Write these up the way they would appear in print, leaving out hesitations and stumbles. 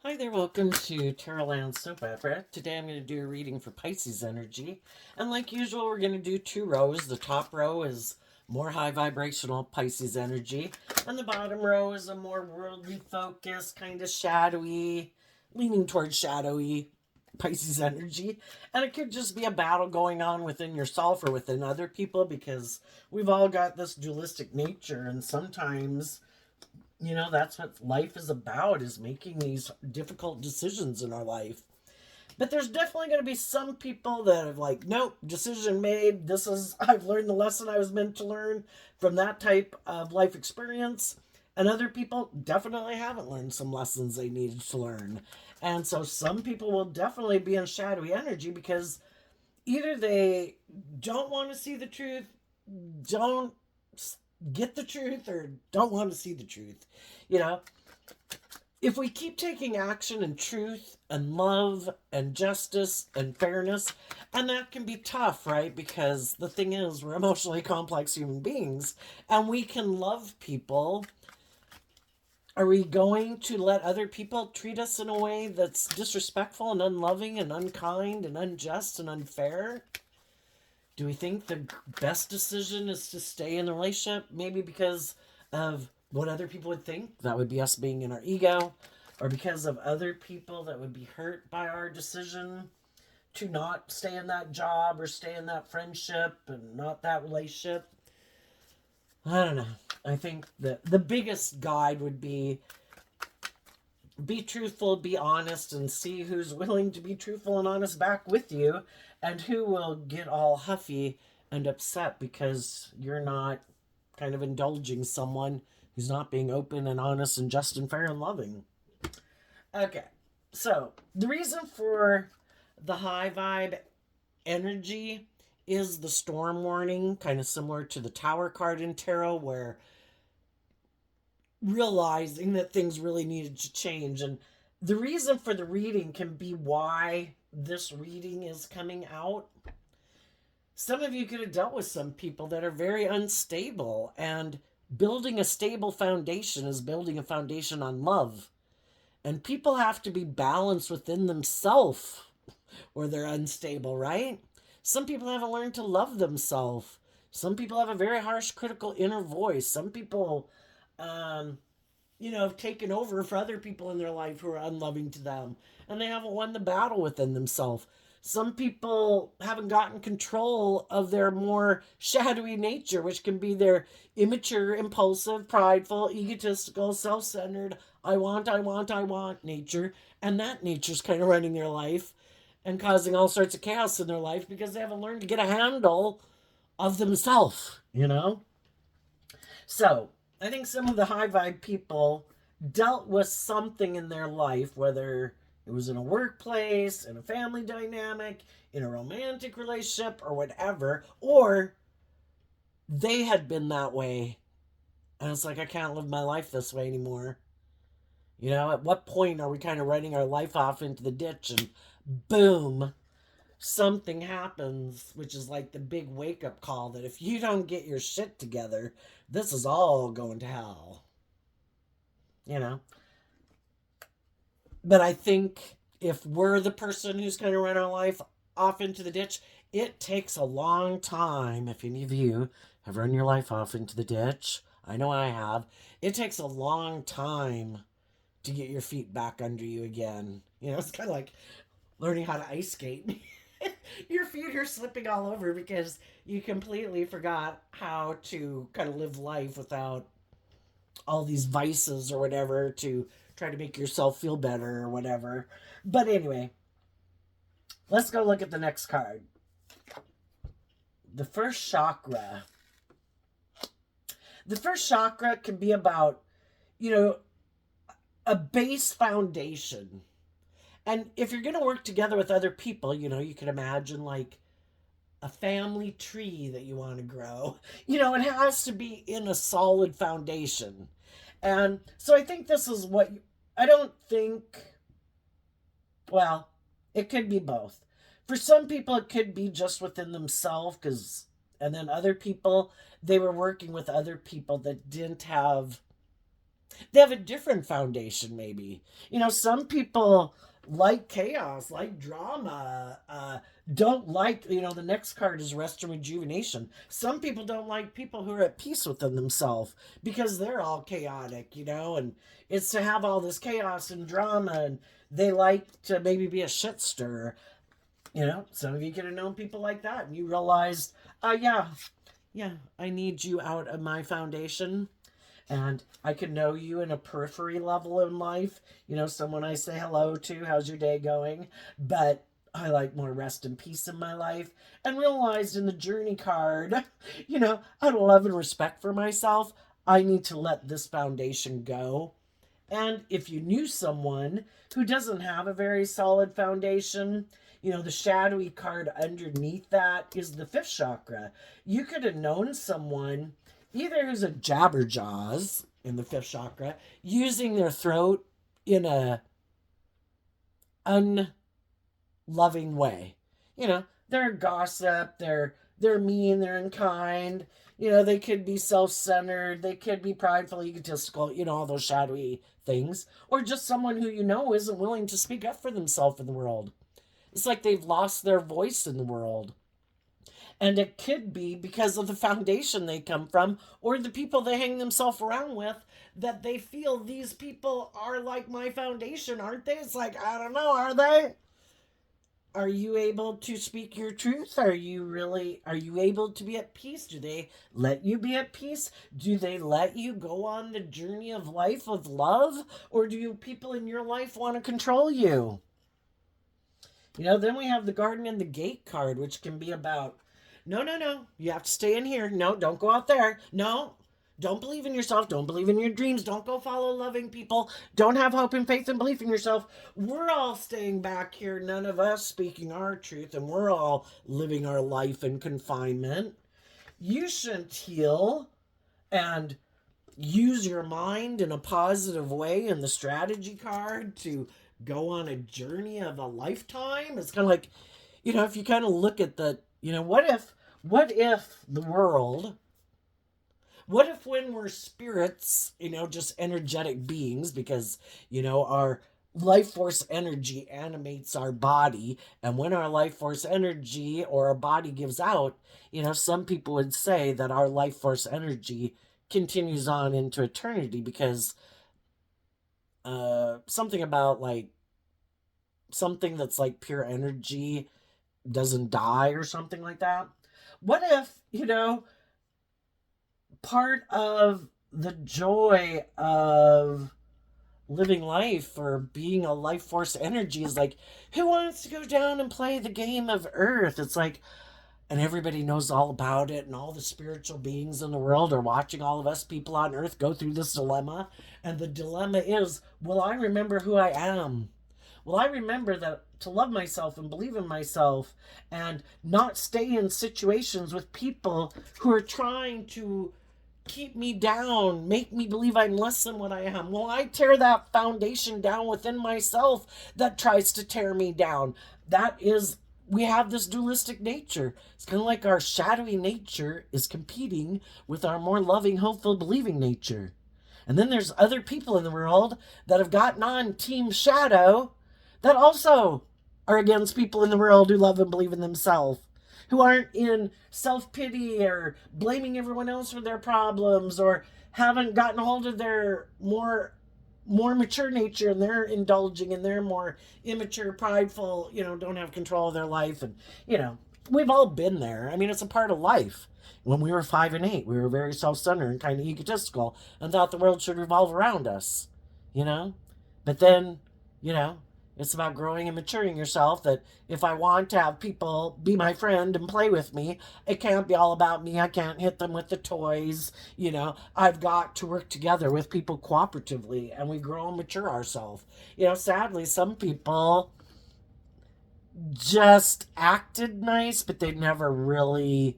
Hi there, welcome to Tarotland Soap Opera. Today I'm going to do a reading for Pisces energy. And like usual, we're going to do two rows. The top row is more high vibrational Pisces energy. And the bottom row is a more worldly focused, kind of shadowy, leaning towards shadowy Pisces energy. And it could just be a battle going on within yourself or within other people because we've all got this dualistic nature. And sometimes that's what life is about, is making these difficult decisions in our life. But there's definitely going to be some people that have like, nope, decision made. I've learned the lesson I was meant to learn from that type of life experience. And other people definitely haven't learned some lessons they needed to learn. And so some people will definitely be in shadowy energy because either they don't want to see the truth, don't get the truth, or don't want to see the truth. You know, if we keep taking action and truth and love and justice and fairness, and that can be tough, right? Because the thing is, we're emotionally complex human beings and we can love people. Are we going to let other people treat us in a way that's disrespectful and unloving and unkind and unjust and unfair? Do we think the best decision is to stay in the relationship? Maybe because of what other people would think. That would be us being in our ego. Or because of other people that would be hurt by our decision to not stay in that job or stay in that friendship and not that relationship. I don't know. I think that the biggest guide would be truthful, be honest, and see who's willing to be truthful and honest back with you, and who will get all huffy and upset because you're not kind of indulging someone who's not being open and honest and just and fair and loving. Okay, so the reason for the high vibe energy is the storm warning, kind of similar to the Tower card in tarot, where realizing that things really needed to change. And the reason for the reading can be why this reading is coming out. Some of you could have dealt with some people that are very unstable, and building a stable foundation is building a foundation on love. And people have to be balanced within themselves or they're unstable, right? Some people haven't learned to love themselves. Some people have a very harsh, critical inner voice. Some people um, have taken over for other people in their life who are unloving to them, and they haven't won the battle within themselves. Some people haven't gotten control of their more shadowy nature, which can be their immature, impulsive, prideful, egotistical, self centered, I want nature. And that nature's kind of running their life and causing all sorts of chaos in their life because they haven't learned to get a handle of themselves. So I think some of the high vibe people dealt with something in their life, whether it was in a workplace, in a family dynamic, in a romantic relationship, or whatever, or they had been that way. And it's like, I can't live my life this way anymore. At what point are we kind of running our life off into the ditch and boom, something happens, which is like the big wake up call that if you don't get your shit together, this is all going to hell. You know? But I think if we're the person who's going to run our life off into the ditch, it takes a long time. If any of you have run your life off into the ditch, I know I have. It takes a long time to get your feet back under you again. It's kind of like learning how to ice skate. Your feet are slipping all over because you completely forgot how to kind of live life without all these vices or whatever to try to make yourself feel better or whatever. But anyway, let's go look at the next card. The first chakra. The first chakra can be about, a base foundation. And if you're going to work together with other people, you can imagine like a family tree that you want to grow. It has to be in a solid foundation. And so I think this is I don't think, well, it could be both. For some people, it could be just within themselves, and then other people, they were working with other people that didn't have They have a different foundation, maybe. Some people like chaos, like drama, don't like, the next card is rest and rejuvenation. Some people don't like people who are at peace within themselves because they're all chaotic, and it's to have all this chaos and drama, and they like to maybe be a shit stirrer. Some of you could have known people like that, and you realized, yeah, I need you out of my foundation. And I can know you in a periphery level in life, someone I say hello to, how's your day going? But I like more rest and peace in my life. And realized in the journey card, out of love and respect for myself, I need to let this foundation go. And if you knew someone who doesn't have a very solid foundation, the shadowy card underneath that is the fifth chakra. You could have known someone either who's a jabberjaws in the fifth chakra, using their throat in a unloving way. They're gossip, they're mean, they're unkind. They could be self-centered, they could be prideful, egotistical, all those shadowy things. Or just someone who isn't willing to speak up for themselves in the world. It's like they've lost their voice in the world. And it could be because of the foundation they come from or the people they hang themselves around with, that they feel these people are like my foundation, aren't they? It's like, I don't know, are they? Are you able to speak your truth? Are you able to be at peace? Do they let you be at peace? Do they let you go on the journey of life of love? Or do people in your life want to control you? Then we have the garden and the gate card, which can be about, no, you have to stay in here. No, don't go out there. No, don't believe in yourself. Don't believe in your dreams. Don't go follow loving people. Don't have hope and faith and belief in yourself. We're all staying back here, none of us speaking our truth, and we're all living our life in confinement. You shouldn't heal and use your mind in a positive way in the strategy card to go on a journey of a lifetime. It's kind of like, if you kind of look at the, what if the world, what if when we're spirits, just energetic beings, because, our life force energy animates our body, and when our life force energy or our body gives out, some people would say that our life force energy continues on into eternity because something about like something that's like pure energy doesn't die or something like that. What if, part of the joy of living life or being a life force energy is like, who wants to go down and play the game of Earth? It's like, and everybody knows all about it, and all the spiritual beings in the world are watching all of us people on Earth go through this dilemma. And the dilemma is, will I remember who I am? Will I remember that to love myself and believe in myself and not stay in situations with people who are trying to keep me down, make me believe I'm less than what I am? Will I tear that foundation down within myself that tries to tear me down? That is, we have this dualistic nature. It's kind of like our shadowy nature is competing with our more loving, hopeful, believing nature. And then there's other people in the world that have gotten on Team Shadow that also are against people in the world who love and believe in themselves, who aren't in self-pity or blaming everyone else for their problems, or haven't gotten a hold of their more mature nature, and they're indulging in their more immature, prideful, don't have control of their life. And, we've all been there. I mean, it's a part of life. When we were 5 and 8, we were very self-centered and kind of egotistical and thought the world should revolve around us, But then, it's about growing and maturing yourself, that if I want to have people be my friend and play with me, it can't be all about me. I can't hit them with the toys. I've got to work together with people cooperatively, and we grow and mature ourselves. Sadly, some people just acted nice, but they never really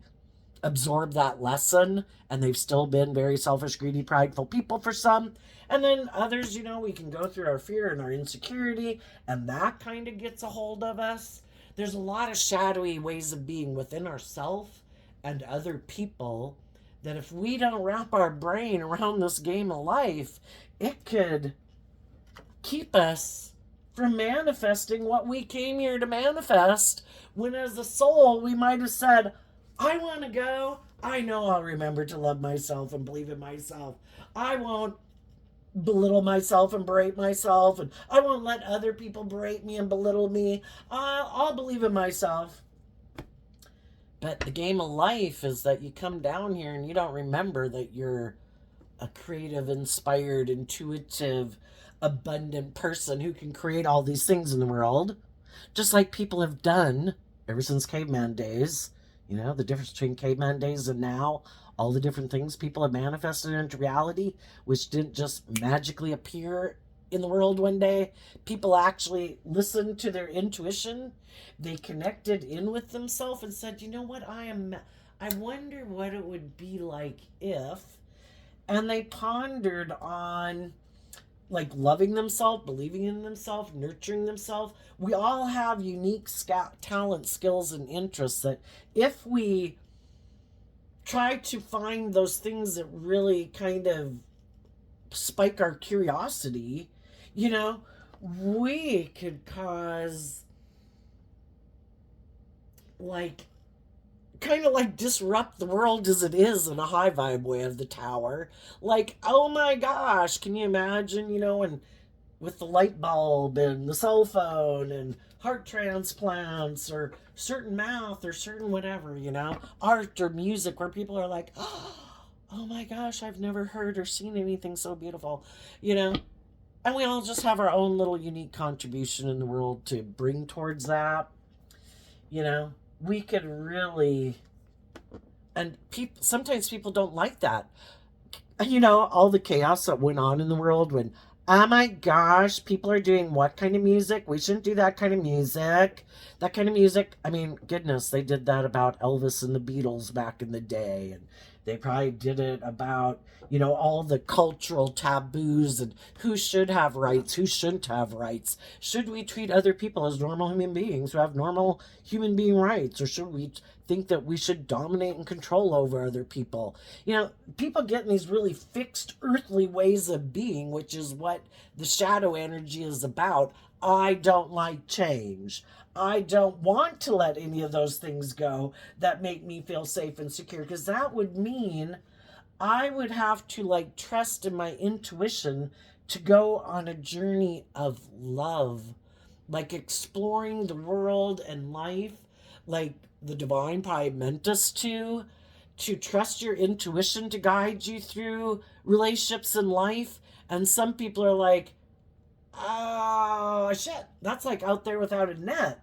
absorbed that lesson, and they've still been very selfish, greedy, prideful people for some. And then others, we can go through our fear and our insecurity, and that kind of gets a hold of us. There's a lot of shadowy ways of being within ourselves and other people that if we don't wrap our brain around this game of life, it could keep us from manifesting what we came here to manifest. When, as a soul, we might have said, I want to go. I know I'll remember to love myself and believe in myself. I won't belittle myself and berate myself, and I won't let other people berate me and belittle me. I'll believe in myself. But the game of life is that you come down here and you don't remember that you're a creative, inspired, intuitive, abundant person who can create all these things in the world, just like people have done ever since caveman days. You know, the difference between caveman days and now, all the different things people have manifested into reality, which didn't just magically appear in the world one day. People actually listened to their intuition. They connected in with themselves and said, you know what, I wonder what it would be like if, and they pondered on like loving themselves, believing in themselves, nurturing themselves. We all have unique talent, skills, and interests that if we try to find those things that really kind of spike our curiosity, you know, we could cause like kind of like disrupt the world as it is in a high vibe way of the tower. Like, oh my gosh, can you imagine, you know, and with the light bulb and the cell phone and heart transplants or certain math or certain whatever, you know, art or music where people are like, oh my gosh, I've never heard or seen anything so beautiful, you know. And we all just have our own little unique contribution in the world to bring towards that, you know. We could really, and people, sometimes people don't like that, you know, all the chaos that went on in the world when, oh my gosh, people are doing what kind of music? We shouldn't do that kind of music. That kind of music. I mean, goodness, they did that about Elvis and the Beatles back in the day. And they probably did it about, you know, all the cultural taboos and who should have rights, who shouldn't have rights. Should we treat other people as normal human beings who have normal human being rights? Or should we think that we should dominate and control over other people? You know, people get in these really fixed earthly ways of being, which is what the shadow energy is about. I don't like change. I don't want to let any of those things go that make me feel safe and secure, because that would mean I would have to like trust in my intuition to go on a journey of love, like exploring the world and life, like the divine probably meant us to trust your intuition to guide you through relationships in life. And some people are like, oh shit, that's like out there without a net.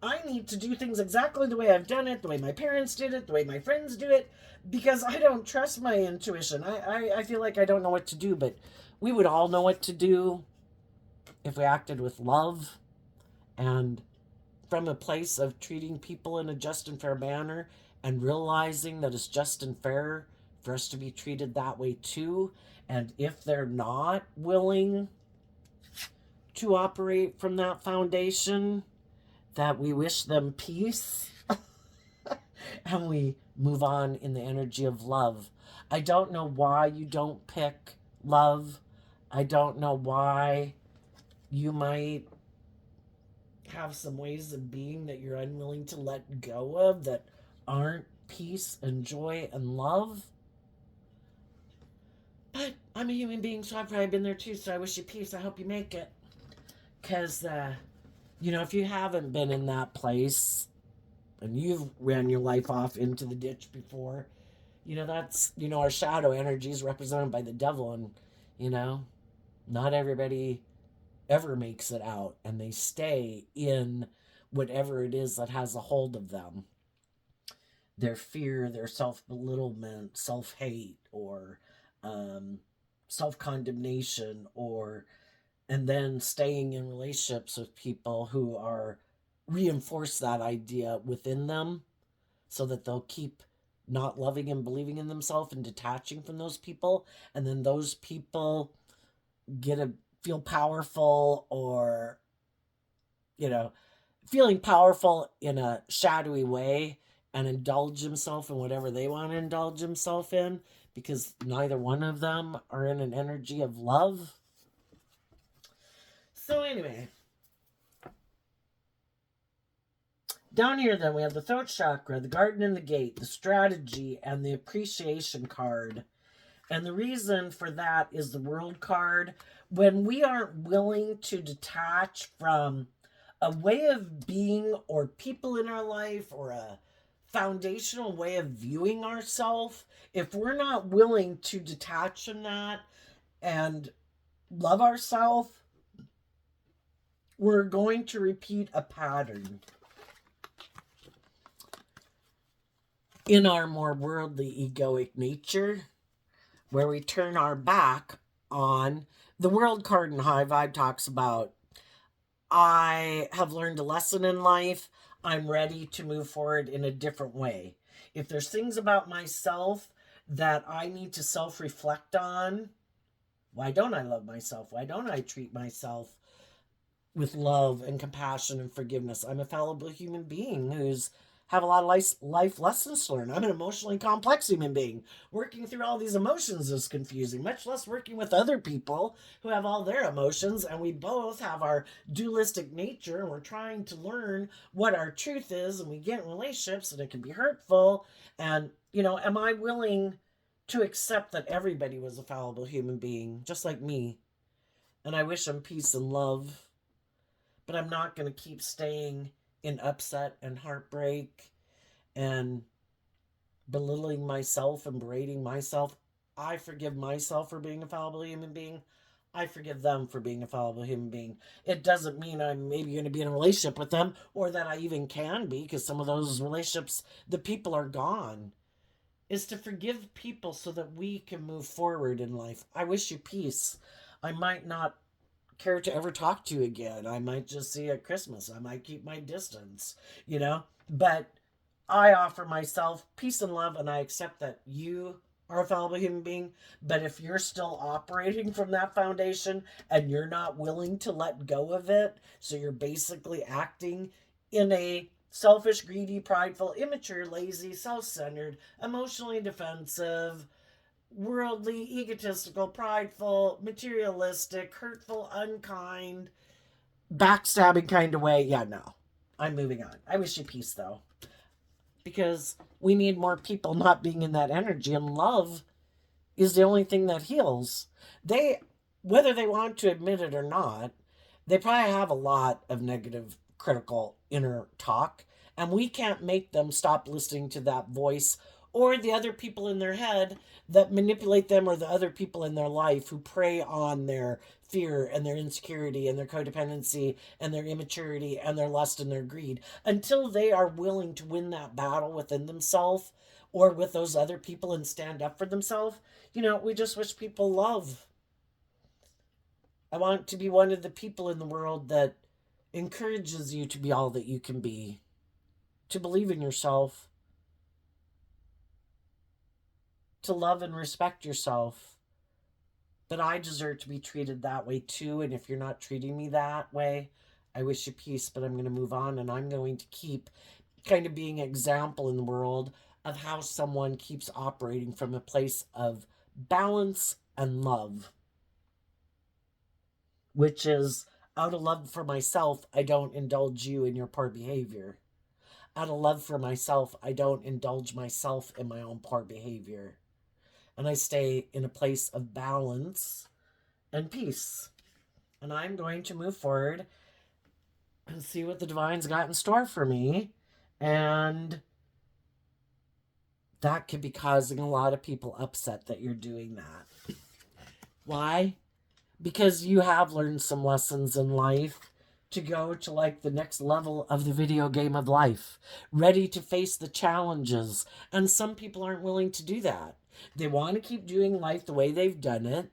I need to do things exactly the way I've done it, the way my parents did it, the way my friends do it, because I don't trust my intuition. I feel like I don't know what to do, but we would all know what to do if we acted with love and from a place of treating people in a just and fair manner and realizing that it's just and fair for us to be treated that way too. And if they're not willing to operate from that foundation, that we wish them peace and we move on in the energy of love. I don't know why you don't pick love. I don't know why you might have some ways of being that you're unwilling to let go of that aren't peace and joy and love. But I'm a human being, so I've probably been there too, so I wish you peace. I hope you make it. Because, you know, if you haven't been in that place and you've ran your life off into the ditch before, you know, that's, you know, our shadow energy is represented by the devil. And, you know, not everybody ever makes it out and they stay in whatever it is that has a hold of them. Their fear, their self belittlement, self hate, or um, self condemnation, or and then staying in relationships with people who are reinforce that idea within them so that they'll keep not loving and believing in themselves and detaching from those people, and then those people get to feel powerful, or you know, feeling powerful in a shadowy way, and indulge himself in whatever they want to indulge himself in, because neither one of them are in an energy of love. So anyway, down here then we have the throat chakra, the garden and the gate, the strategy, and the appreciation card. And the reason for that is the world card. When we aren't willing to detach from a way of being or people in our life or a foundational way of viewing ourselves, if we're not willing to detach from that and love ourselves, we're going to repeat a pattern in our more worldly egoic nature, where we turn our back on the world card. And high vibe talks about, I have learned a lesson in life. I'm ready to move forward in a different way. If there's things about myself that I need to self-reflect on, why don't I love myself? Why don't I treat myself with love and compassion and forgiveness? I'm a fallible human being who's have a lot of life lessons to learn. I'm an emotionally complex human being. Working through all these emotions is confusing, much less working with other people who have all their emotions, and we both have our dualistic nature, and we're trying to learn what our truth is, and we get in relationships, and it can be hurtful. And, am I willing to accept that everybody was a fallible human being, just like me? And I wish them peace and love, but I'm not going to keep staying in upset and heartbreak and belittling myself and berating myself. I forgive myself for being a fallible human being. I forgive them for being a fallible human being. It doesn't mean I'm maybe going to be in a relationship with them, or that I even can be, because some of those relationships, the people are gone. Is to forgive people so that we can move forward in life. I wish you peace. I might not care to ever talk to you again. I might just see you at Christmas. I might keep my distance, But I offer myself peace and love, and I accept that you are a fallible human being. But if you're still operating from that foundation and you're not willing to let go of it, so you're basically acting in a selfish, greedy, prideful, immature, lazy, self-centered, emotionally defensive, worldly, egotistical, prideful, materialistic, hurtful, unkind, backstabbing kind of way, yeah, no. I'm moving on. I wish you peace, though. Because we need more people not being in that energy, and love is the only thing that heals. Whether they want to admit it or not, they probably have a lot of negative, critical inner talk, and we can't make them stop listening to that voice or the other people in their head that manipulate them, or the other people in their life who prey on their fear and their insecurity and their codependency and their immaturity and their lust and their greed, until they are willing to win that battle within themselves or with those other people and stand up for themselves. We just wish people love. I want to be one of the people in the world that encourages you to be all that you can be, to believe in yourself, to love and respect yourself. But I deserve to be treated that way too. And if you're not treating me that way, I wish you peace, but I'm going to move on, and I'm going to keep kind of being an example in the world of how someone keeps operating from a place of balance and love, which is, out of love for myself, I don't indulge you in your poor behavior. Out of love for myself, I don't indulge myself in my own poor behavior. And I stay in a place of balance and peace. And I'm going to move forward and see what the divine's got in store for me. And that could be causing a lot of people upset that you're doing that. Why? Because you have learned some lessons in life to go to like the next level of the video game of life, ready to face the challenges. And some people aren't willing to do that. They want to keep doing life the way they've done it.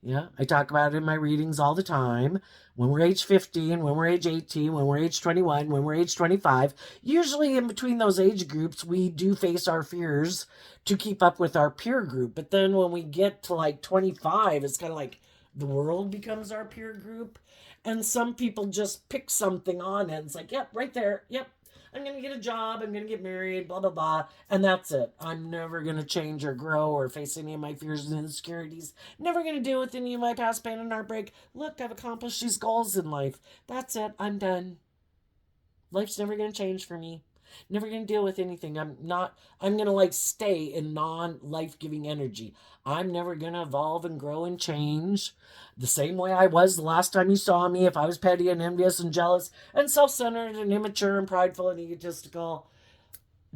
Yeah, I talk about it in my readings all the time. When we're age 15, when we're age 18, when we're age 21, when we're age 25, usually in between those age groups, we do face our fears to keep up with our peer group. But then when we get to like 25, it's kind of like the world becomes our peer group. And some people just pick something on it. It's like, yep, right there. Yep, I'm going to get a job. I'm going to get married, blah, blah, blah. And that's it. I'm never going to change or grow or face any of my fears and insecurities. Never going to deal with any of my past pain and heartbreak. Look, I've accomplished these goals in life. That's it. I'm done. Life's never going to change for me. Never going to deal with anything. I'm going to like stay in non life giving energy. I'm never going to evolve and grow and change the same way I was the last time you saw me. If I was petty and envious and jealous and self centered and immature and prideful and egotistical,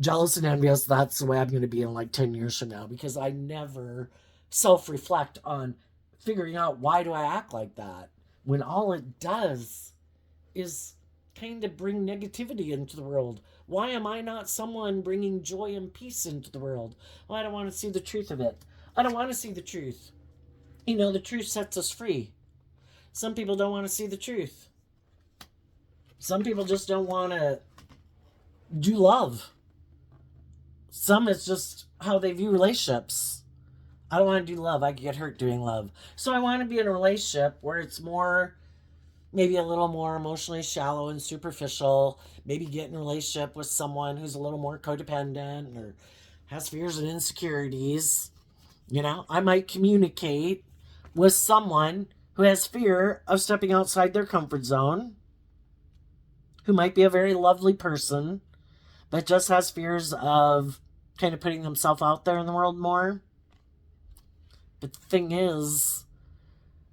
jealous and envious, that's the way I'm going to be in like 10 years from now, because I never self reflect on figuring out why do I act like that when all it does is kind of bring negativity into the world. Why am I not someone bringing joy and peace into the world? Well, I don't want to see the truth of it. I don't want to see the truth. You know, the truth sets us free. Some people don't want to see the truth. Some people just don't want to do love. Some, it's just how they view relationships. I don't want to do love. I get hurt doing love. So I want to be in a relationship where it's more, maybe a little more emotionally shallow and superficial. Maybe get in a relationship with someone who's a little more codependent or has fears and insecurities. You know, I might communicate with someone who has fear of stepping outside their comfort zone, who might be a very lovely person, but just has fears of kind of putting themselves out there in the world more. But the thing is,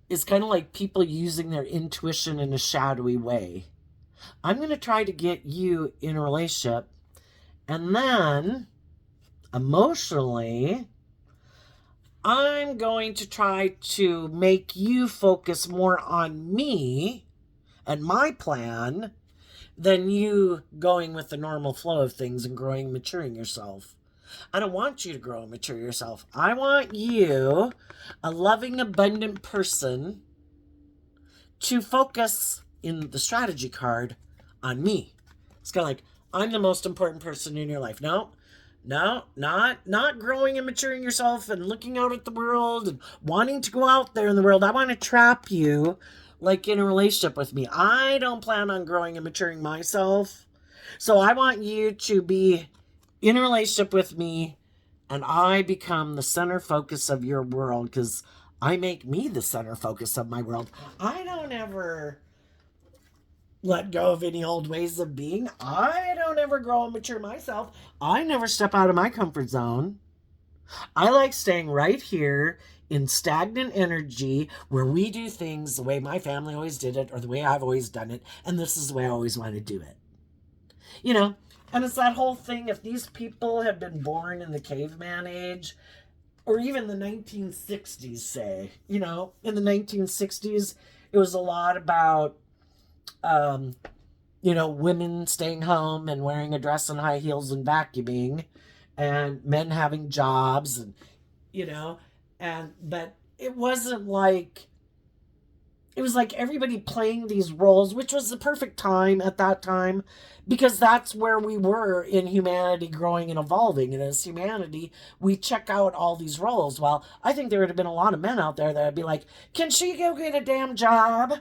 it's kind of like people using their intuition in a shadowy way. I'm going to try to get you in a relationship, and then emotionally, I'm going to try to make you focus more on me and my plan than you going with the normal flow of things and growing and maturing yourself. I don't want you to grow and mature yourself. I want you, a loving, abundant person, to focus in the strategy card on me. It's kind of like, I'm the most important person in your life. No, not growing and maturing yourself and looking out at the world and wanting to go out there in the world. I want to trap you like in a relationship with me. I don't plan on growing and maturing myself. So I want you to be in a relationship with me, and I become the center focus of your world, because I make me the center focus of my world. I don't ever let go of any old ways of being. I don't ever grow and mature myself. I never step out of my comfort zone. I like staying right here in stagnant energy where we do things the way my family always did it, or the way I've always done it, and this is the way I always want to do it. You know, and it's that whole thing, if these people have been born in the caveman age, or even the 1960s, say, you know, in the 1960s, it was a lot about, you know, women staying home and wearing a dress and high heels and vacuuming, and men having jobs, and, you know, but it wasn't like, it was like everybody playing these roles, which was the perfect time at that time, because that's where we were in humanity growing and evolving. And as humanity, we check out all these roles. Well, I think there would have been a lot of men out there that would be like, can she go get a damn job?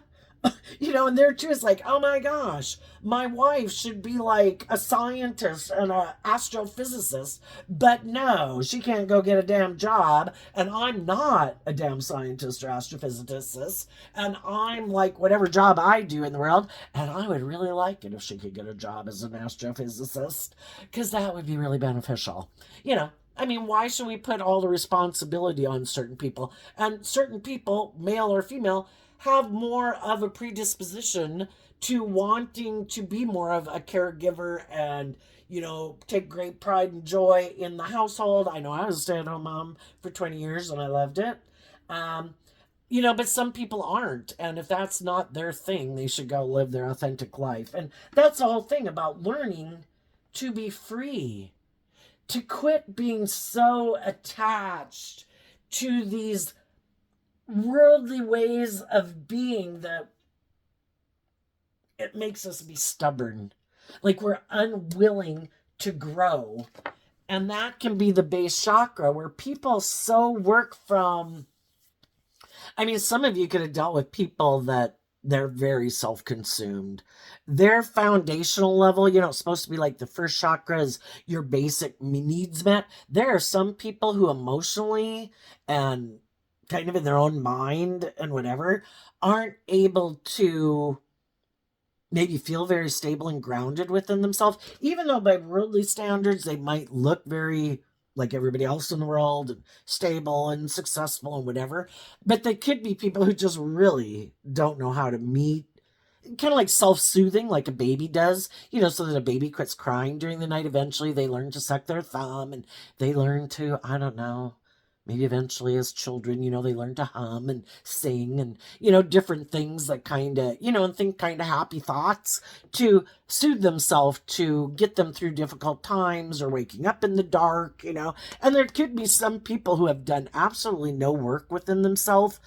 You know, and there too is like, oh my gosh, my wife should be like a scientist and an astrophysicist, but no, she can't go get a damn job, and I'm not a damn scientist or astrophysicist, and I'm like whatever job I do in the world, and I would really like it if she could get a job as an astrophysicist, because that would be really beneficial. You know, I mean, why should we put all the responsibility on certain people? And certain people, male or female, have more of a predisposition to wanting to be more of a caregiver and, you know, take great pride and joy in the household. I know I was a stay-at-home mom for 20 years and I loved it. You know, but some people aren't. And if that's not their thing, they should go live their authentic life. And that's the whole thing about learning to be free, to quit being so attached to these worldly ways of being that it makes us be stubborn, like we're unwilling to grow. And that can be the base chakra, where people so work from, I mean, some of you could have dealt with people that They're very self-consumed. Their foundational level, it's supposed to be like the first chakra is your basic needs met. There are some people who emotionally and kind of in their own mind and whatever aren't able to maybe feel very stable and grounded within themselves, even though by worldly standards they might look very like everybody else in the world and stable and successful and whatever. But they could be people who just really don't know how to meet, kind of like self-soothing like a baby does, so that a baby quits crying during the night. Eventually they learn to suck their thumb, and they learn to, I don't know, maybe eventually as children, they learn to hum and sing and, different things that kind of, and think kind of happy thoughts to soothe themselves, to get them through difficult times or waking up in the dark, and there could be some people who have done absolutely no work within themselves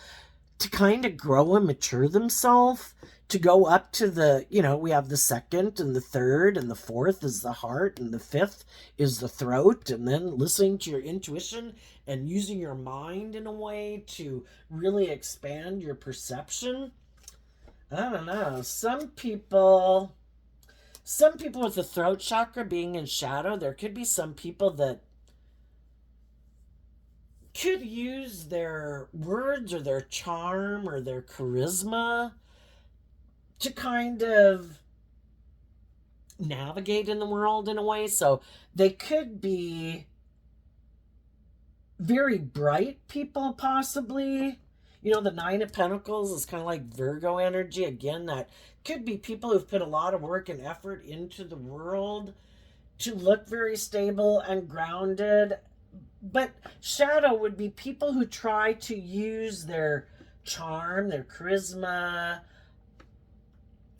to kind of grow and mature themselves, to go up to the, we have the second and the third, and the fourth is the heart, and the fifth is the throat, and then listening to your intuition and using your mind in a way to really expand your perception. I don't know. Some people with the throat chakra being in shadow, there could be some people that could use their words or their charm or their charisma to kind of navigate in the world in a way. So they could be very bright people, possibly. The Nine of Pentacles is kind of like Virgo energy. Again, that could be people who've put a lot of work and effort into the world to look very stable and grounded. But shadow would be people who try to use their charm, their charisma,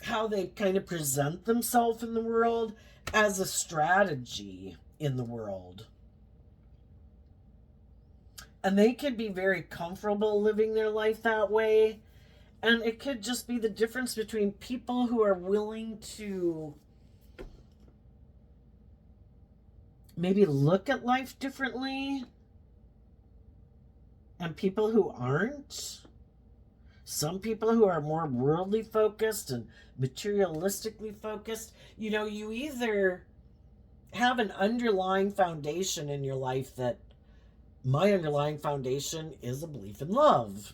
how they kind of present themselves in the world as a strategy in the world. And they could be very comfortable living their life that way. And it could just be the difference between people who are willing to maybe look at life differently and people who aren't. Some people who are more worldly focused and materialistically focused, you either have an underlying foundation in your life that my underlying foundation is a belief in love,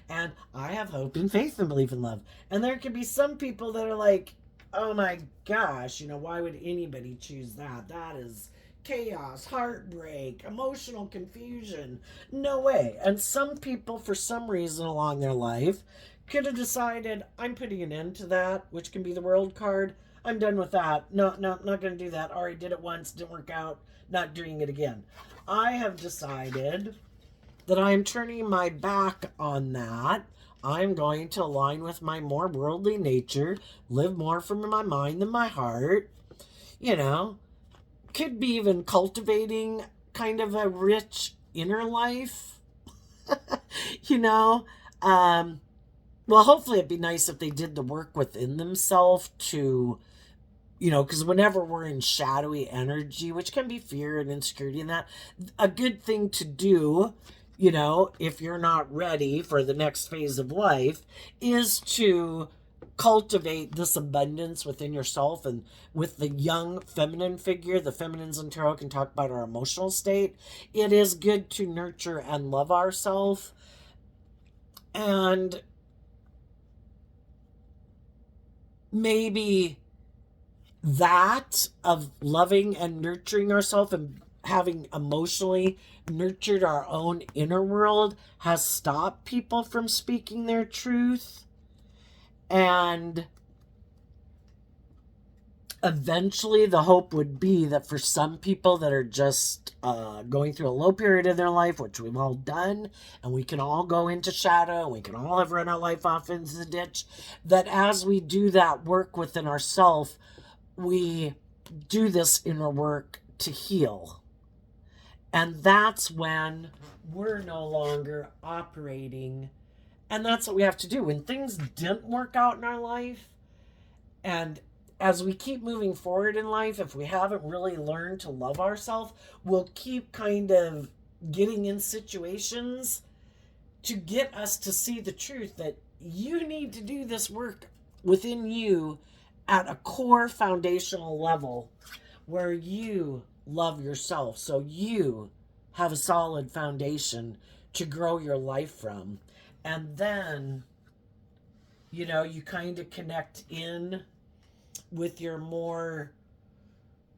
and I have hope and faith and belief in love. And there could be some people that are like, oh my gosh, why would anybody choose that? That is chaos, heartbreak, emotional confusion. No way. And some people, for some reason along their life, could have decided, I'm putting an end to that, which can be the World card. I'm done with that. No, not going to do that. Already did it once, didn't work out, not doing it again. I have decided that I am turning my back on that. I'm going to align with my more worldly nature, live more from my mind than my heart. Could be even cultivating kind of a rich inner life. you know, well, hopefully it'd be nice if they did the work within themselves to, because whenever we're in shadowy energy, which can be fear and insecurity and that, a good thing to do, if you're not ready for the next phase of life, is to cultivate this abundance within yourself. And with the young feminine figure, the feminines in tarot can talk about our emotional state. It is good to nurture and love ourselves. And maybe that of loving and nurturing ourselves and having emotionally nurtured our own inner world has stopped people from speaking their truth. And eventually the hope would be that for some people that are just going through a low period of their life, which we've all done, and we can all go into shadow, and we can all have run our life off into the ditch, that as we do that work within ourselves, we do this inner work to heal. And that's when we're no longer operating. And that's what we have to do. When things didn't work out in our life, and as we keep moving forward in life, if we haven't really learned to love ourselves, we'll keep kind of getting in situations to get us to see the truth that you need to do this work within you at a core foundational level where you love yourself, so you have a solid foundation to grow your life from. And then, you kind of connect in with your more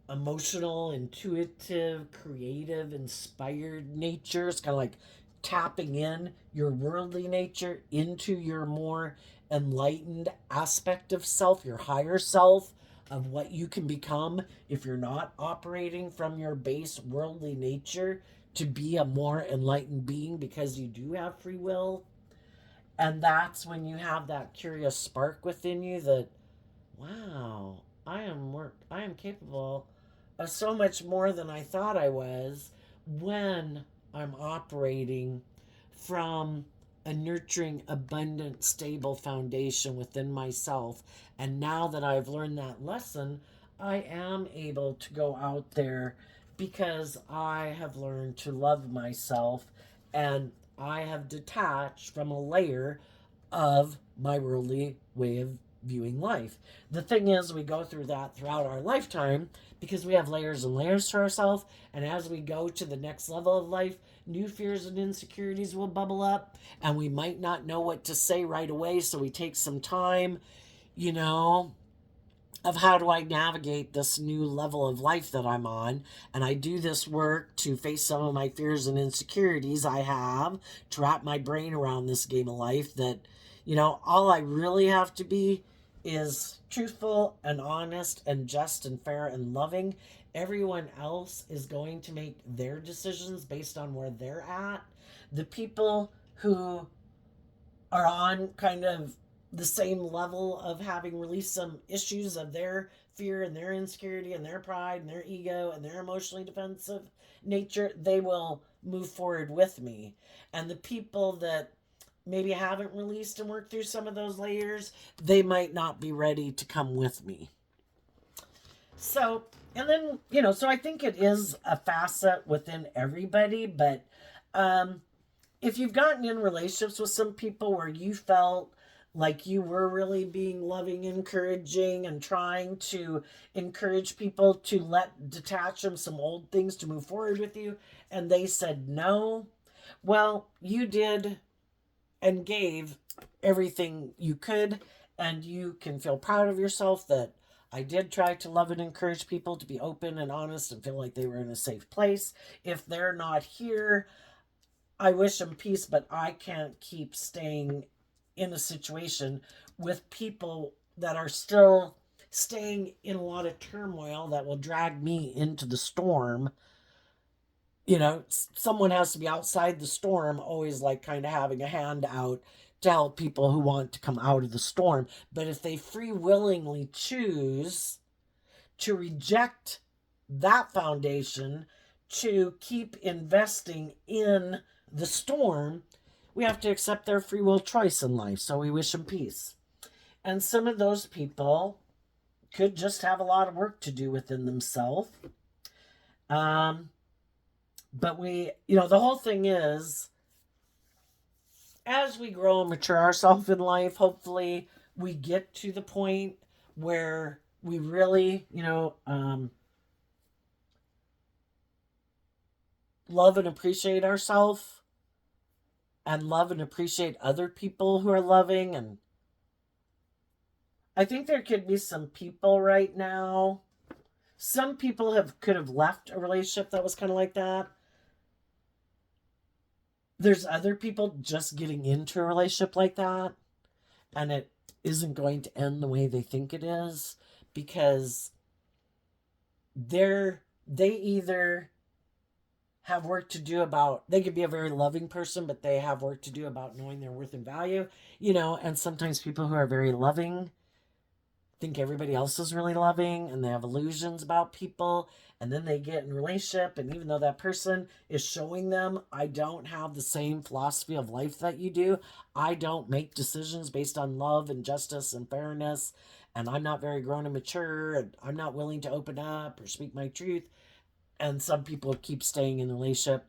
emotional, intuitive, creative, inspired nature. It's kind of like tapping in your worldly nature into your more enlightened aspect of self, your higher self, of what you can become if you're not operating from your base worldly nature to be a more enlightened being, because you do have free will. And that's when you have that curious spark within you that, wow, I am capable of so much more than I thought I was, when I'm operating from a nurturing, abundant, stable foundation within myself. And now that I've learned that lesson, I am able to go out there because I have learned to love myself, and I have detached from a layer of my worldly way of viewing life. The thing is, we go through that throughout our lifetime because we have layers and layers to ourselves. And as we go to the next level of life, new fears and insecurities will bubble up, and we might not know what to say right away. So we take some time, you know, of how do I navigate this new level of life that I'm on. And I do this work to face some of my fears and insecurities I have, to wrap my brain around this game of life that, all I really have to be is truthful and honest and just and fair and loving. Everyone else is going to make their decisions based on where they're at. The people who are on kind of the same level of having released some issues of their fear and their insecurity and their pride and their ego and their emotionally defensive nature, they will move forward with me. And the people that maybe haven't released and worked through some of those layers, they might not be ready to come with me. So, and then, so I think it is a facet within everybody, but if you've gotten in relationships with some people where you felt like you were really being loving, encouraging, and trying to encourage people to detach them some old things to move forward with you, and they said no, well, you did and gave everything you could, and you can feel proud of yourself that I did try to love and encourage people to be open and honest and feel like they were in a safe place. If they're not here, I wish them peace, but I can't keep staying in a situation with people that are still staying in a lot of turmoil that will drag me into the storm. Someone has to be outside the storm, always like kind of having a hand out to help people who want to come out of the storm. But if they free willingly choose to reject that foundation to keep investing in the storm, we have to accept their free will choice in life. So we wish them peace. And some of those people could just have a lot of work to do within themselves. But the whole thing is, as we grow and mature ourselves in life, hopefully we get to the point where we really, love and appreciate ourselves and love and appreciate other people who are loving. And I think there could be some people right now, some people could have left a relationship that was kind of like that. There's other people just getting into a relationship like that, and it isn't going to end the way they think it is, because they either have work to do about, they could be a very loving person, but they have work to do about knowing their worth and value, and sometimes people who are very loving think everybody else is really loving, and they have illusions about people, and then they get in a relationship, and even though that person is showing them, I don't have the same philosophy of life that you do, I don't make decisions based on love and justice and fairness, and I'm not very grown and mature, and I'm not willing to open up or speak my truth, and some people keep staying in the relationship.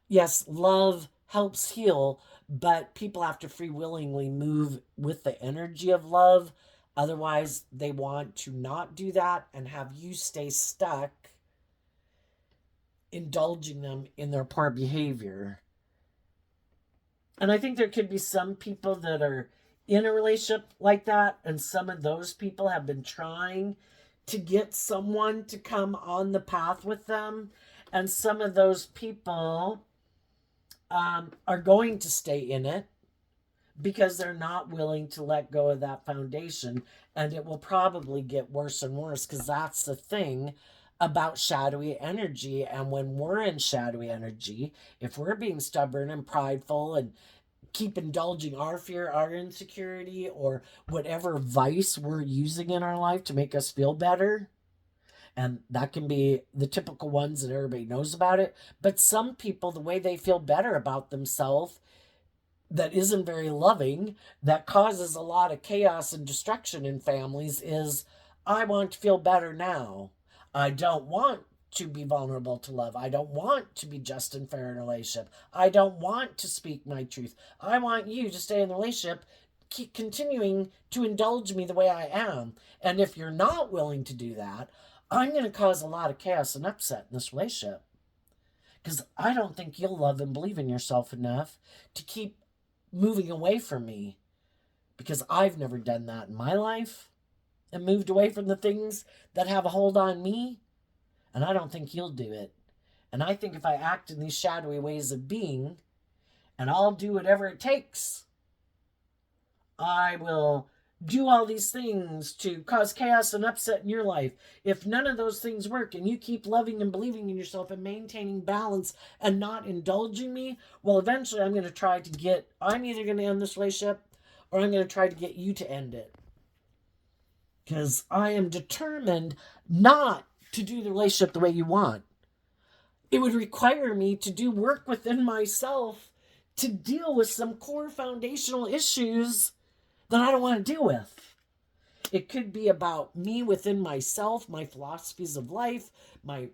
Yes, love helps heal, but people have to free willingly move with the energy of love. Otherwise, they want to not do that and have you stay stuck, indulging them in their poor behavior. And I think there could be some people that are in a relationship like that, and some of those people have been trying to get someone to come on the path with them. And some of those people are going to stay in it because they're not willing to let go of that foundation. And it will probably get worse and worse, because that's the thing about shadowy energy. And when we're in shadowy energy, if we're being stubborn and prideful and keep indulging our fear, our insecurity, or whatever vice we're using in our life to make us feel better, and that can be the typical ones that everybody knows about it. But some people, the way they feel better about themselves, that isn't very loving, that causes a lot of chaos and destruction in families, is I want to feel better now. I don't want to be vulnerable to love. I don't want to be just and fair in a relationship. I don't want to speak my truth. I want you to stay in the relationship, keep continuing to indulge me the way I am. And if you're not willing to do that, I'm going to cause a lot of chaos and upset in this relationship. Because I don't think you'll love and believe in yourself enough to keep moving away from me, because I've never done that in my life and moved away from the things that have a hold on me. And I don't think you'll do it. And I think if I act in these shadowy ways of being, and I'll do whatever it takes, I will do all these things to cause chaos and upset in your life. If none of those things work and you keep loving and believing in yourself and maintaining balance and not indulging me, well, eventually I'm either going to end this relationship, or I'm going to try to get you to end it. Because I am determined not to do the relationship the way you want. It would require me to do work within myself to deal with some core foundational issues that I don't want to deal with. It could be about me within myself, my philosophies of life, my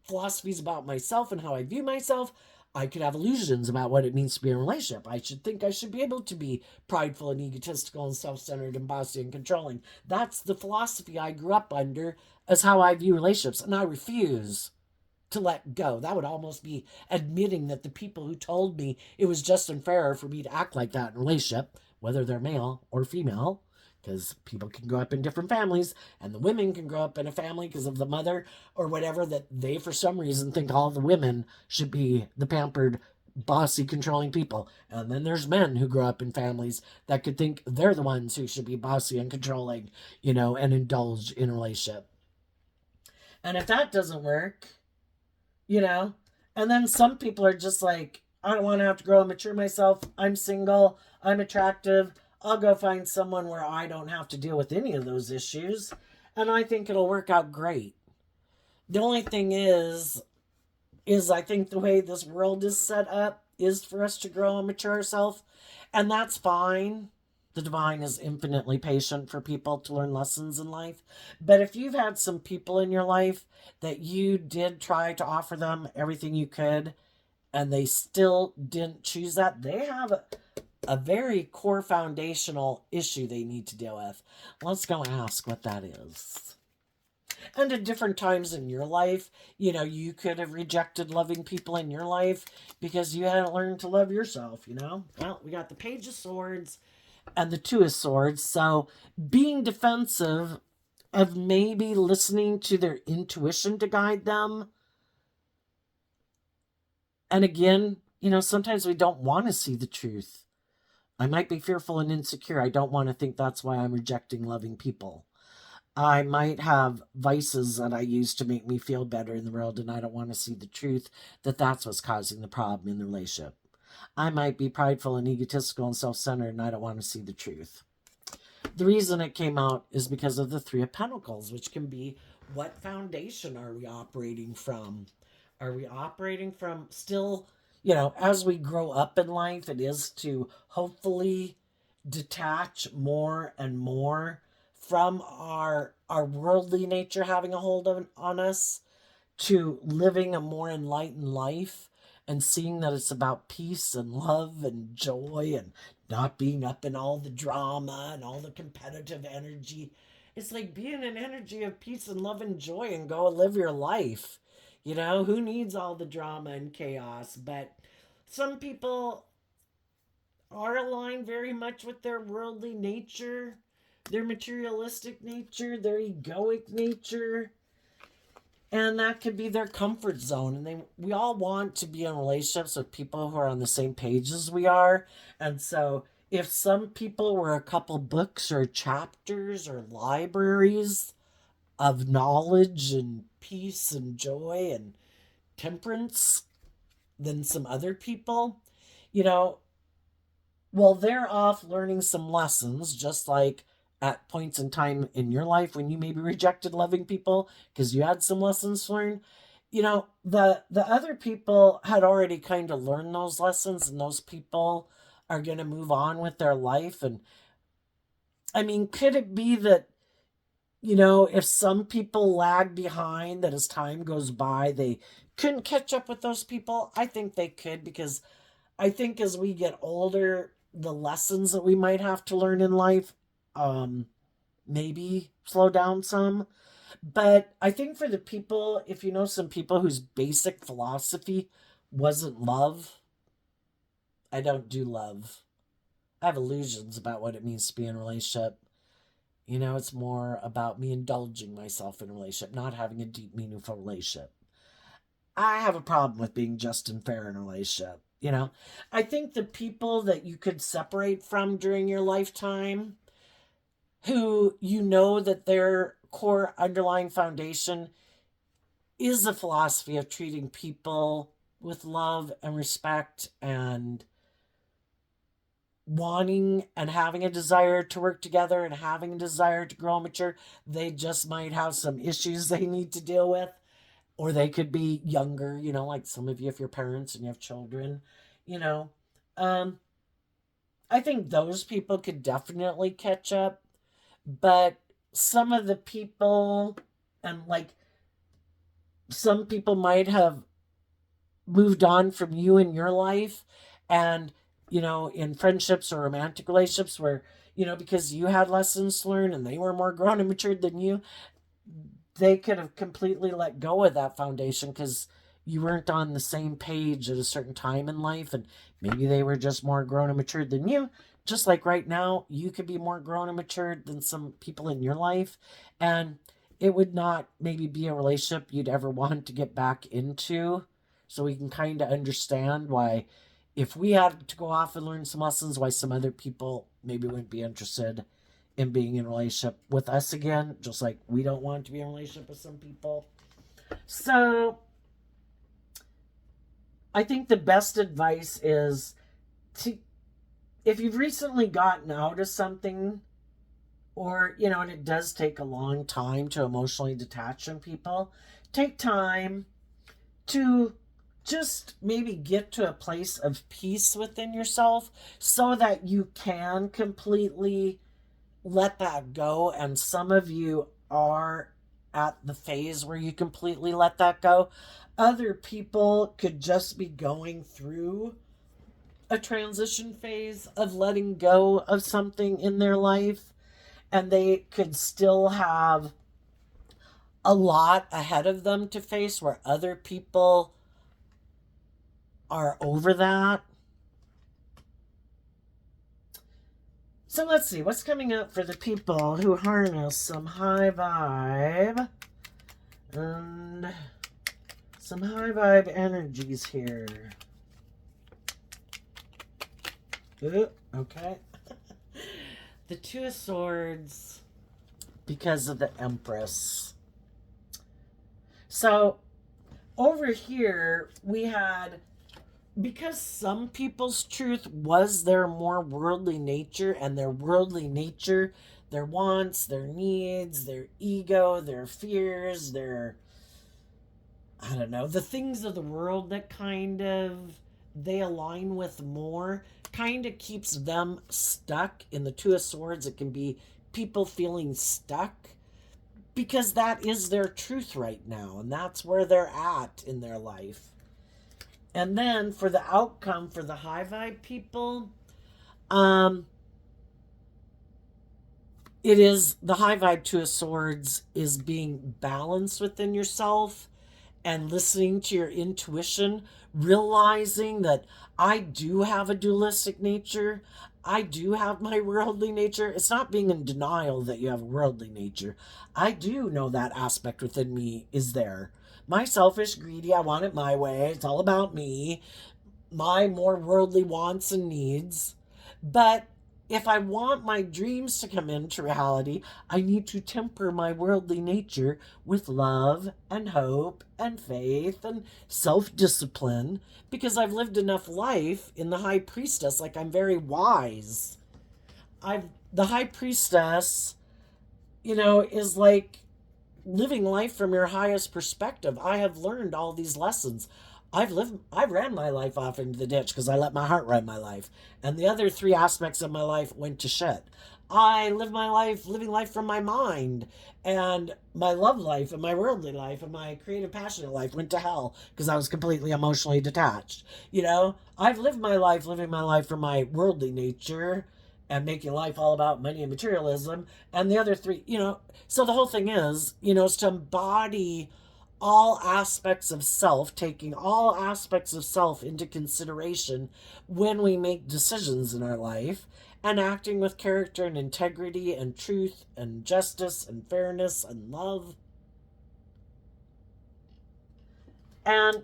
philosophies about myself and how I view myself. I could have illusions about what it means to be in a relationship. I should think I should be able to be prideful and egotistical and self-centered and bossy and controlling. That's the philosophy I grew up under as how I view relationships, and I refuse to let go. That would almost be admitting that the people who told me it was just unfair for me to act like that in a relationship, whether they're male or female, because people can grow up in different families, and the women can grow up in a family because of the mother or whatever, that they for some reason think all the women should be the pampered, bossy, controlling people. And then there's men who grow up in families that could think they're the ones who should be bossy and controlling, and indulge in a relationship. And if that doesn't work, and then some people are just like, I don't want to have to grow and mature myself. I'm single. I'm attractive. I'll go find someone where I don't have to deal with any of those issues. And I think it'll work out great. The only thing is I think the way this world is set up is for us to grow and mature ourselves. And that's fine. The divine is infinitely patient for people to learn lessons in life. But if you've had some people in your life that you did try to offer them everything you could, and they still didn't choose that, they have a very core foundational issue they need to deal with. Let's go ask what that is. And at different times in your life, you could have rejected loving people in your life because you hadn't learned to love yourself, Well, we got the Page of Swords and the Two of Swords. So being defensive of maybe listening to their intuition to guide them. And again, sometimes we don't want to see the truth. I might be fearful and insecure. I don't want to think that's why I'm rejecting loving people. I might have vices that I use to make me feel better in the world, and I don't want to see the truth that that's what's causing the problem in the relationship. I might be prideful and egotistical and self-centered, and I don't want to see the truth. The reason it came out is because of the Three of Pentacles, which can be, what foundation are we operating from? Are we operating from still, as we grow up in life, it is to hopefully detach more and more from our worldly nature having a hold on us, to living a more enlightened life and seeing that it's about peace and love and joy and not being up in all the drama and all the competitive energy. It's like being an energy of peace and love and joy and go live your life. You know, who needs all the drama and chaos? But some people are aligned very much with their worldly nature, their materialistic nature, their egoic nature, and that could be their comfort zone. And we all want to be in relationships with people who are on the same page as we are. And so if some people were a couple books or chapters or libraries of knowledge and peace and joy and temperance than some other people, you know, well, they're off learning some lessons, just like at points in time in your life when you maybe rejected loving people because you had some lessons to learn. You know, the other people had already kind of learned those lessons, and those people are going to move on with their life. And I mean, could it be that, you know, if some people lag behind, that as time goes by, they couldn't catch up with those people? I think they could, because I think as we get older, the lessons that we might have to learn in life um, maybe slow down some. But I think for the people, if you know some people whose basic philosophy wasn't love, I don't do love. I have illusions about what it means to be in a relationship. You know, it's more about me indulging myself in a relationship, not having a deep, meaningful relationship. I have a problem with being just and fair in a relationship. You know, I think the people that you could separate from during your lifetime, who you know that their core underlying foundation is a philosophy of treating people with love and respect and wanting and having a desire to work together and having a desire to grow and mature. They just might have some issues they need to deal with, or they could be younger, you know, like some of you, if you're parents and you have children, you know. Um, I think those people could definitely catch up, but some of the people, and like some people might have moved on from you in your life, and you know, in friendships or romantic relationships where, you know, because you had lessons to learn and they were more grown and matured than you, they could have completely let go of that foundation because you weren't on the same page at a certain time in life, and maybe they were just more grown and matured than you. Just like right now, you could be more grown and matured than some people in your life, and it would not maybe be a relationship you'd ever want to get back into. So we can kind of understand why, if we had to go off and learn some lessons, why some other people maybe wouldn't be interested in being in a relationship with us again, just like we don't want to be in a relationship with some people. So I think the best advice is to, if you've recently gotten out of something, or, you know, and it does take a long time to emotionally detach from people, take time to just maybe get to a place of peace within yourself so that you can completely let that go. And some of you are at the phase where you completely let that go. Other people could just be going through a transition phase of letting go of something in their life, and they could still have a lot ahead of them to face where other people are over that. So let's see what's coming up for the people who harness some high vibe and some high vibe energies here. Ooh, okay. The Two of Swords, because of the Empress. So over here we had, because some people's truth was their more worldly nature, and their worldly nature, their wants, their needs, their ego, their fears, their, I don't know, the things of the world that kind of they align with more, kind of keeps them stuck. In the Two of Swords, it can be people feeling stuck because that is their truth right now, and that's where they're at in their life. And then for the outcome for the high vibe people, um, it is the high vibe two of swords is being balanced within yourself and listening to your intuition, realizing that I do have a dualistic nature. I do have my worldly nature. It's not being in denial that you have a worldly nature. I do know that aspect within me is there. My selfish, greedy, I want it my way. It's all about me, my more worldly wants and needs. But if I want my dreams to come into reality, I need to temper my worldly nature with love and hope and faith and self discipline because I've lived enough life in the high priestess. Like I'm very wise. The high priestess, is like living life from your highest perspective. I have learned all these lessons. I ran my life off into the ditch because I let my heart run my life. And the other three aspects of my life went to shit. I lived my life living life from my mind, and my love life and my worldly life and my creative passionate life went to hell because I was completely emotionally detached. I've lived my life living my life from my worldly nature and making life all about money and materialism. And the other three, so the whole thing is to embody all aspects of self, taking all aspects of self into consideration when we make decisions in our life, and acting with character and integrity and truth and justice and fairness and love. And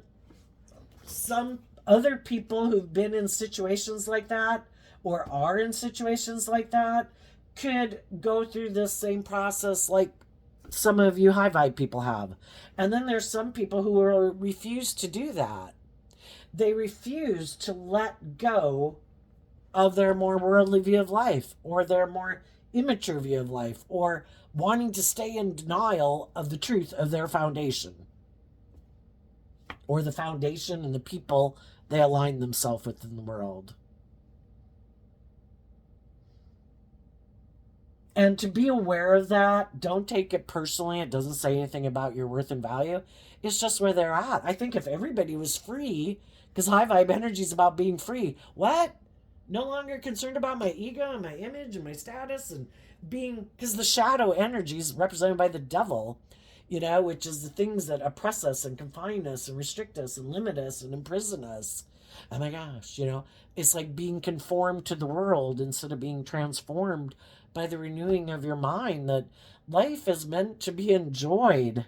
some other people who've been in situations like that or are in situations like that could go through this same process like some of you high vibe people have. And then there's some people who refuse to do that. They refuse to let go of their more worldly view of life or their more immature view of life or wanting to stay in denial of the truth of their foundation or the foundation and the people they align themselves with in the world. And to be aware of that, don't take it personally. It doesn't say anything about your worth and value. It's just where they're at. I think if everybody was free, because high vibe energy is about being free. What? No longer concerned about my ego and my image and my status and being, because the shadow energy is represented by the devil, which is the things that oppress us and confine us and restrict us and limit us and imprison us. Oh my gosh, it's like being conformed to the world instead of being transformed by the renewing of your mind, that life is meant to be enjoyed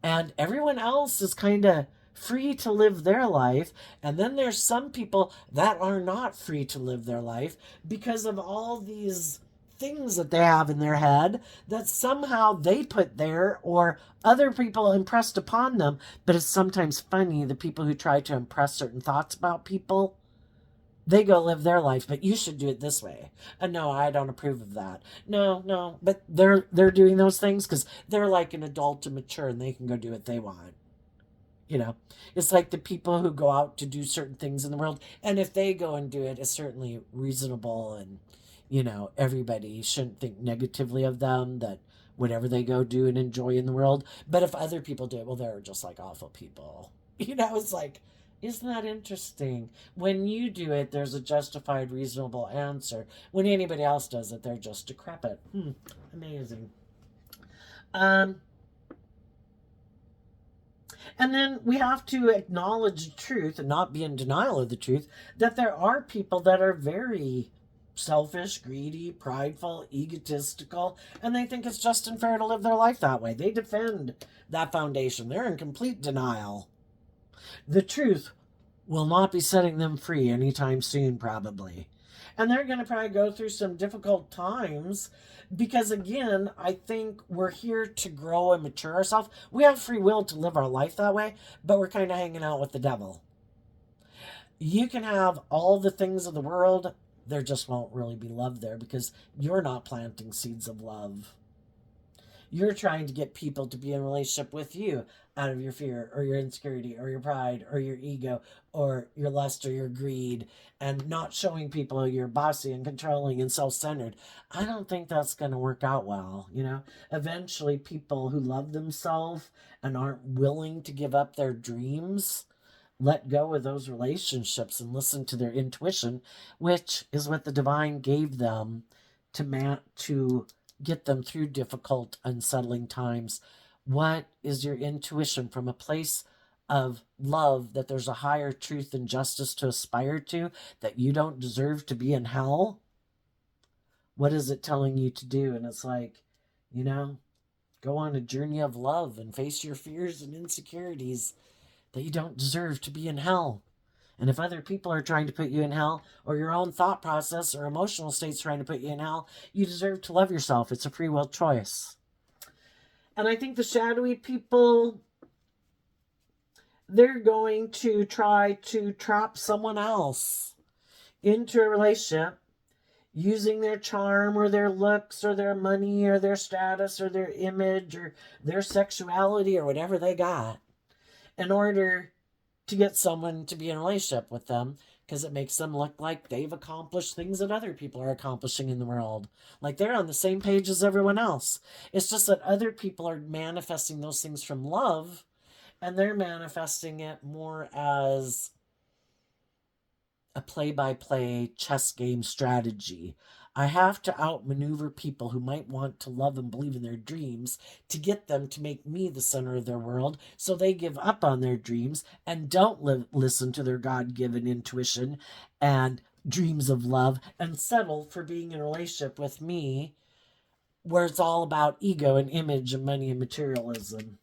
and everyone else is kind of free to live their life. And then there's some people that are not free to live their life because of all these things that they have in their head that somehow they put there or other people impressed upon them. But it's sometimes funny, the people who try to impress certain thoughts about people, they go live their life, but you should do it this way. And no, I don't approve of that. No, but they're doing those things because they're like an adult and mature, and they can go do what they want. It's like the people who go out to do certain things in the world, and if they go and do it, it's certainly reasonable, and everybody shouldn't think negatively of them. That whatever they go do and enjoy in the world, but if other people do it, well, they're just like awful people. It's like, isn't that interesting? When you do it, there's a justified, reasonable answer. When anybody else does it, they're just decrepit. Amazing. And then we have to acknowledge the truth and not be in denial of the truth that there are people that are very selfish, greedy, prideful, egotistical, and they think it's just and fair to live their life that way. They defend that foundation. They're in complete denial. The truth will not be setting them free anytime soon, probably. And they're going to probably go through some difficult times because, again, I think we're here to grow and mature ourselves. We have free will to live our life that way, but we're kind of hanging out with the devil. You can have all the things of the world, there just won't really be love there because you're not planting seeds of love. You're trying to get people to be in a relationship with you out of your fear or your insecurity or your pride or your ego or your lust or your greed, and not showing people you're bossy and controlling and self-centered. I don't think that's going to work out well. Eventually people who love themselves and aren't willing to give up their dreams let go of those relationships and listen to their intuition, which is what the divine gave them to get them through difficult, unsettling times. What is your intuition from a place of love, that there's a higher truth and justice to aspire to, that you don't deserve to be in hell? What is it telling you to do? And it's like, you know, go on a journey of love and face your fears and insecurities, that you don't deserve to be in hell. And if other people are trying to put you in hell, or your own thought process or emotional state's trying to put you in hell, you deserve to love yourself. It's a free will choice. And I think the shadowy people, they're going to try to trap someone else into a relationship using their charm or their looks or their money or their status or their image or their sexuality or whatever they got, in order to get someone to be in a relationship with them, because it makes them look like they've accomplished things that other people are accomplishing in the world. Like they're on the same page as everyone else. It's just that other people are manifesting those things from love, and they're manifesting it more as a play-by-play chess game strategy. I have to outmaneuver people who might want to love and believe in their dreams to get them to make me the center of their world, so they give up on their dreams and don't listen to their God-given intuition and dreams of love, and settle for being in a relationship with me where it's all about ego and image and money and materialism.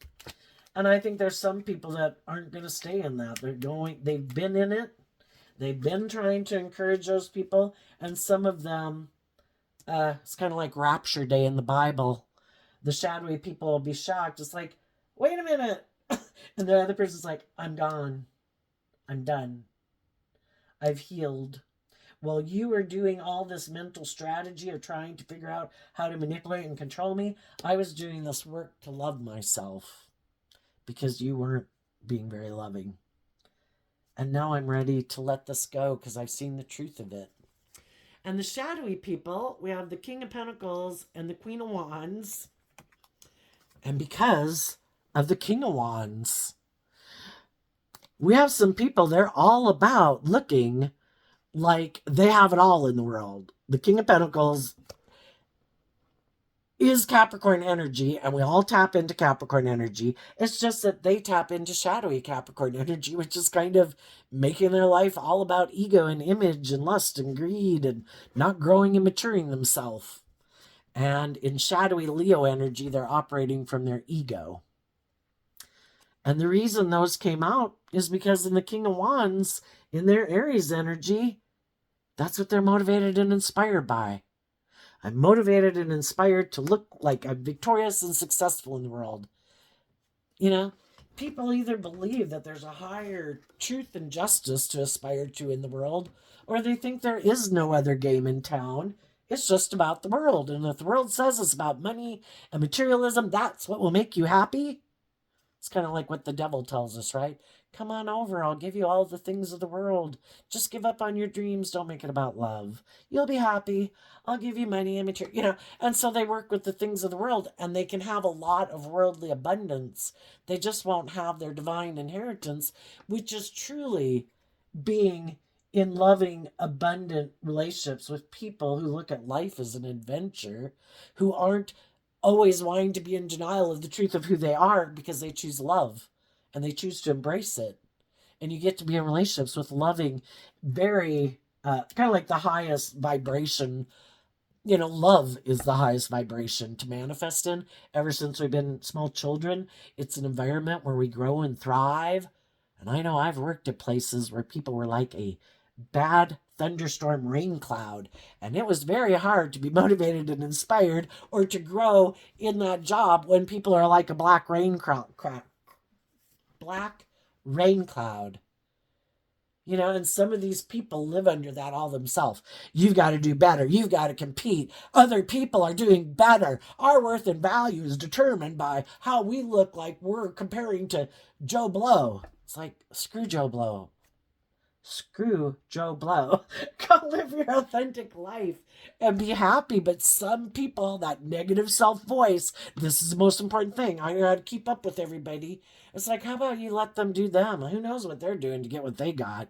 And I think there's some people that aren't going to stay in that. They've been in it. They've been trying to encourage those people, and some of them, it's kind of like Rapture Day in the Bible. The shadowy people will be shocked. It's like, wait a minute. And the other person's like, I'm gone. I'm done. I've healed. While you were doing all this mental strategy of trying to figure out how to manipulate and control me, I was doing this work to love myself, because you weren't being very loving. And now I'm ready to let this go because I've seen the truth of it. And the shadowy people, we have the King of Pentacles and the Queen of Wands. And because of the King of Wands, we have some people, they're all about looking like they have it all in the world. The King of Pentacles is Capricorn energy, and we all tap into Capricorn energy. It's just that they tap into shadowy Capricorn energy, which is kind of making their life all about ego and image and lust and greed and not growing and maturing themselves. And in shadowy Leo energy, they're operating from their ego. And the reason those came out is because in the King of Wands, in their Aries energy, that's what they're motivated and inspired by. I'm motivated and inspired to look like I'm victorious and successful in the world. You know, people either believe that there's a higher truth and justice to aspire to in the world, or they think there is no other game in town. It's just about the world. And if the world says it's about money and materialism, that's what will make you happy. It's kind of like what the devil tells us, right? Come on over, I'll give you all the things of the world. Just give up on your dreams, don't make it about love. You'll be happy. I'll give you money and material, And so they work with the things of the world, and they can have a lot of worldly abundance. They just won't have their divine inheritance, which is truly being in loving, abundant relationships with people who look at life as an adventure, who aren't always wanting to be in denial of the truth of who they are, because they choose love and they choose to embrace it. And you get to be in relationships with loving, very kind of like the highest vibration. Love is the highest vibration to manifest in. Ever since we've been small children, it's an environment where we grow and thrive. And I know I've worked at places where people were like a bad thunderstorm rain cloud, and it was very hard to be motivated and inspired or to grow in that job when people are like a black rain cloud. And some of these people live under that all themselves. You've got to do better. You've got to compete. Other people are doing better. Our worth and value is determined by how we look like we're comparing to Joe Blow. It's like, screw Joe Blow. Screw Joe Blow. Go live your authentic life and be happy. But some people, that negative self voice, this is the most important thing. I gotta keep up with everybody. It's like, how about you let them do them? Who knows what they're doing to get what they got?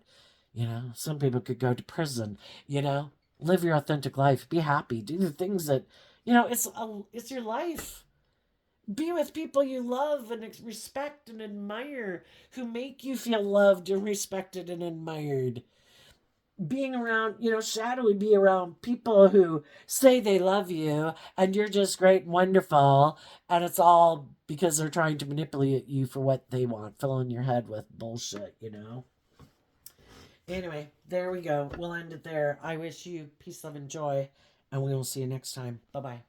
You know, some people could go to prison. You know, live your authentic life. Be happy. Do the things that, you know, it's your life. Be with people you love and respect and admire, who make you feel loved and respected and admired. Being around, you know, shadowy, be around people who say they love you and you're just great and wonderful, and it's all because they're trying to manipulate you for what they want, filling your head with bullshit, you know? Anyway, there we go. We'll end it there. I wish you peace, love, and joy, and we will see you next time. Bye bye.